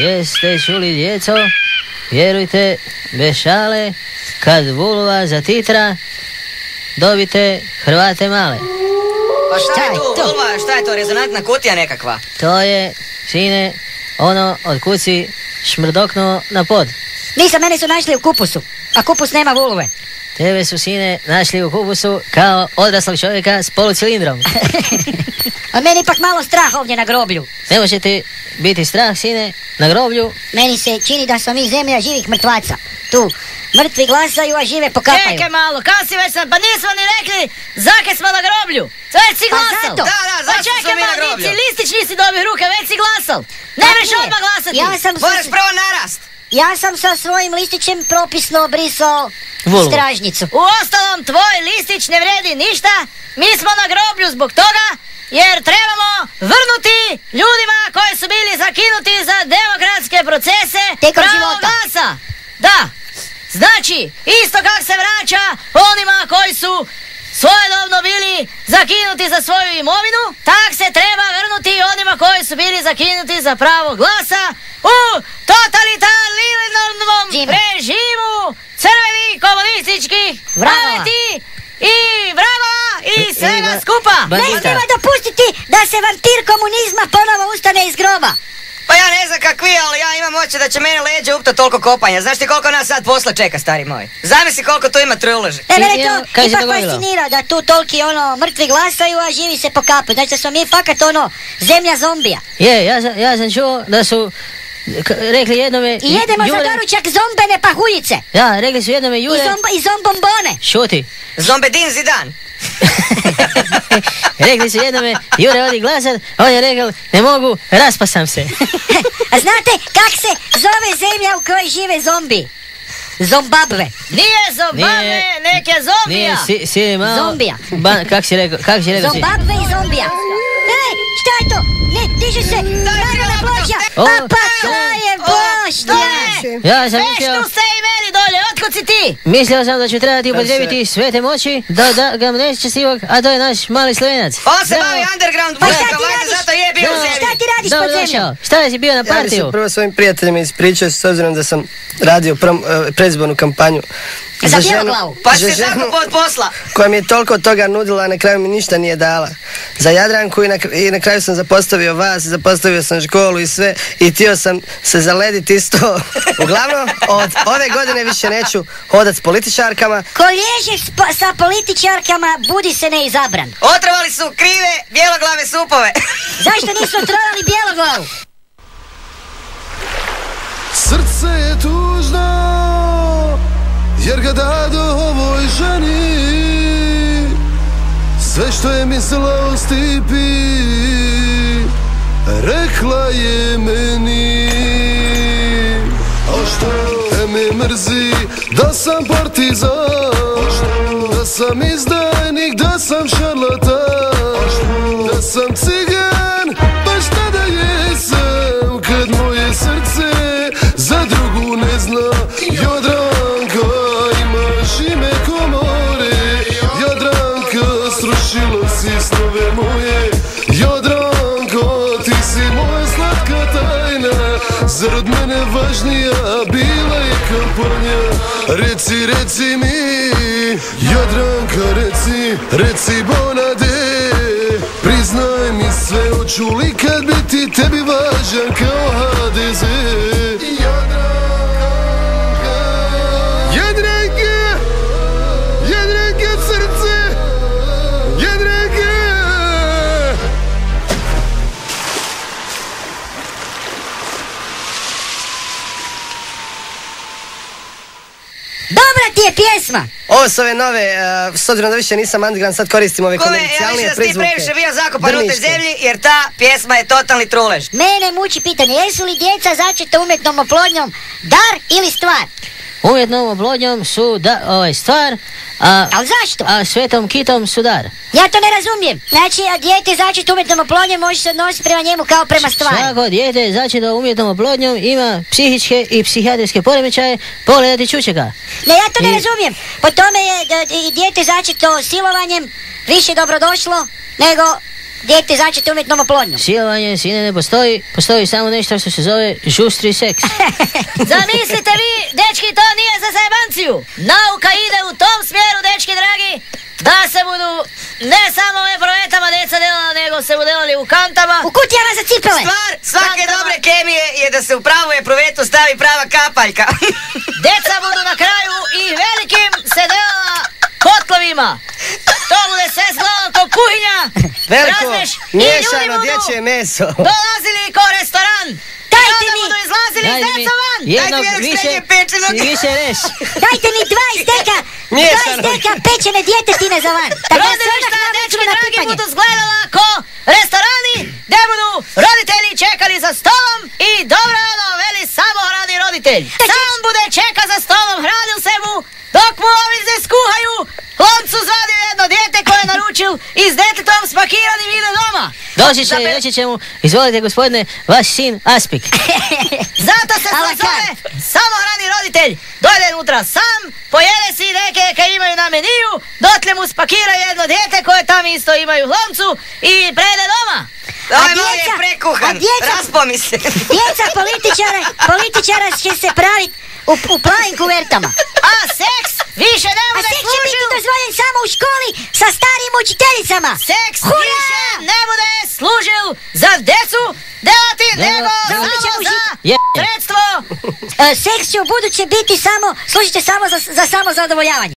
jeste čuli djeco? Vjerujte, bez šale, kad vulva zatitra, dobite Hrvate male. Pa šta je tu vulva, šta je to, rezonantna kutija nekakva? To je, sine, ono od kuci šmrdoknuo na pod. Nisam, mene su našli u kupusu, a kupus nema vulve. Tebe su, sine, našli u kupusu kao odraslog čovjeka s polucilindrom. A meni ipak malo strah ovdje na groblju. Ne može ti biti strah, sine, na groblju. Meni se čini da smo mi zemlja živih mrtvaca. Tu mrtvi glasaju, a žive pokapaju. Čekaj malo, kad si već sam, pa nismo ni rekli zake smo na groblju. Već si glasal. zato. Da, zašto smo mi na groblju? Čekaj, listić nisi dobio ruke, već si glasal. Ne mreš odmah glasati. Moraš prvo narast. Ja sam sa svojim listićem propisno obrisao stražnicu. Uostalom, tvoj listić ne vredi ništa. Mi smo na groblju zbog toga jer trebamo vrnuti ljudima koji su bili zakinuti za demokratske procese pravo glasa. Da, znači, isto kak se vraća onima koji su svojedobno bili zakinuti za svoju imovinu, tak se treba vrnuti i onima koji su bili zakinuti za pravo glasa u totalitarnom režimu crvenih komunističkih pameti i vragova i svega skupa. Ne treba dopustiti da se vampir komunizma ponovo ustane iz groba. Pa ja ne znam kakvi, ali ja imam oče da će mene leđe upta toliko kopanja. Znaš ti koliko nas sad posla čeka, stari moj? Zamisli koliko tu ima truleži. Mene to ipak fascinira da tu toliki mrtvi glasaju, a živi se pokapaju. Znači da smo mi fakat zemlja zombija. Ja sam čuo da su rekli jednome... I jedemo za doručak zombene pahuljice. Da, rekli su jednome Jure... I zombombone. Šuti. Zombedin Zidan. Rekli su jednome, Jure odi glasat, on je rekao, ne mogu, raspa sam se. A znate kak se zove zemlja u kojoj žive zombi? Zombabve. Nije Zombabve, nek je zombija. Nije, malo... Zombija. Kak si rekao? Zombabve i zombija. Ej, šta je to? Ne, diže se, nagrana ploča. Pa to je Bošnjak. Ja sam mislio... Veštu ste i meni dolje, otkud si ti? Mislio sam da ću trebati upotrijebiti sve te moći, da ga neće sivog, a to je naš mali Slovenac. On se bavi underground muzikom, valjda zato je bio u zemlji. Šta ti radiš pod zemljom? Šta si bio na partiju? Ja bi se prvo svojim prijateljima ispričao s obzirom da sam radio predizbornu kampanju za ženu. Pa si tako pod posla. Koja mi je toliko toga nudila, a na kraju mi ništa nije dala. Za Jadranku i na kraju sam zapostavio vas, zapostavio sam školu i sve i htio sam se zalediti isto. Uglavnom, od ove godine više neću hodat s političarkama. Ko liježeš sa političarkama, budi se neizabran. Otrovali su krive bijeloglave supove. Zašto nisu otrovali bijeloglavu? Srce je tužno jer ga dado ovoj ženi. Sve što je mislila o Stipi rekla je meni. A što me mrzi da sam partizan, da sam izdajnik, da sam šarlatan, da sam cigan, baš tada jesam, kad moje srce za drugu ne zna. Jadranka, imaš ime ko more, Jadranka, srušila si snove moje. Jadranka, ti si moja slatka tajna, zar od mene važnija bila je kampanja. Reci mi, Jadranka, reci Bonade, priznaj mi sve, hoću li kad biti tebi važan kao HDZ. Jadranka, srce, Jadranka. Dobra ti je pjesma. Ovo su ove nove, s obzirom da više nisam underground, sad koristim ove komercijalnije prizvuke. Ja mislim da si ti previše bio zakopan u toj zemlji, jer ta pjesma je totalni trulež. Mene muči pitanje, jesu li djeca začeta umjetnom oplodnjom dar ili stvar? Umjetnom oplodnjom su stvar, ali zašto? A svetom kitom su dar. Ja to ne razumijem. Znači, dijete začeto umjetnom oplodnjom može se odnositi prema njemu kao prema stvari. Svako dijete začeto umjetnom oplodnjom ima psihičke i psihijatrijske poremećaje, pogledati Čučeka. Ne, ja to ne razumijem. Po tome je dijete začeto silovanjem više dobrodošlo nego dijete začeti umjetnom oplodnjom. Silovanje, sine, ne postoji. Postoji samo nešto što se zove žustri seks. Zamislite vi, dečki, to nije za zajebanciju. Nauka ide u tom smjeru, dečki dragi, da se budu ne samo u eprovetama djeca delala, nego se budu delali u kantama. U kutijama za cipele. Stvar svake dobre kemije je da se u pravu eprovetu stavi prava kapaljka. Deca budu na kraju i velikim se delala kotlovima. To bude sve zgledalo ko kuhinja. Veliko, Razumeš? I miješano ljudi budu dječje meso. dolazili ko restoran. Dajte I onda mi. budu izlazili iz Dajte mi deca van. jednog Dajte mi više, srednje pečenog. više res. Dajte mi 20 deka, Miješano. 20 deka pečene djetetine za van. Da ga Rodilišta, odmah dečki navuču na dragi, pipanje. budu izgledala ko restorani gdje budu roditelji čekali za stolom i dobro ono veli samohrani roditelj. Sam bude čeka za stolom, hranil se mu, dok mu ovi se skuhaju, loncu zvadio jedno dijete koje je naručil i s djetetom spakiranim ide doma. Doći će i reći će mu, izvolite gospodine, vaš sin Aspik. Zato se A la to zove samohrani roditelj. Dojde unutra sam, pojede si neke kaj imaju na meniju, dotle mu spakiraju jedno dijete koje tam isto imaju loncu i prede doma. Ovaj A moj je djeca- prekuhan, a djeca- raspo mi se. Djeca političara će se praviti u plavim kuvertama. A seks više ne A bude seks će biti služil. dozvoljen samo u školi sa starim učiteljicama. Seks Hurra! više ne bude služil za decu delati, nego nego će samo za Je. sredstvo. Seks će u buduće biti samo, služit će samo za samozadovoljavanje.